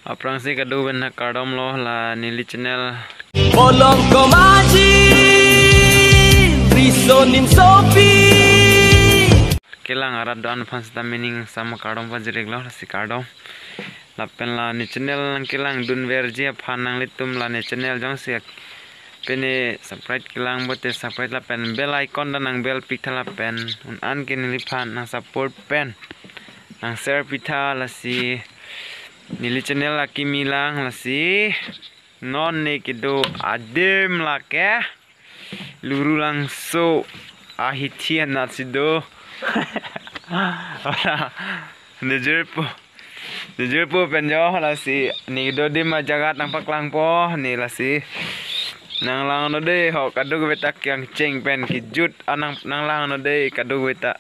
Aprang si kadu ben kadom lo la nili channel. Bolong komaji risonin sopi. Kelang arat doan fans ta meaning sama kadom pa jirek lo si kadom. Lapen la ni channel nang kelang dun verji phanang litum la ni channel jong si pene subscribe kelang bote subscribe la pen bell icon dan nang bell pitha la pen un an kin li phan nang support pen nang share pitha la si nili channel la kimilang la si non ne kido adem la ke luru lang so ahithia na sido ora Nijur po penjo la si ni do di ma jagat nang paklang po ni la si nang lang no de ho kadug betak yang ceng pen kijut anang nang lang no de kadug betak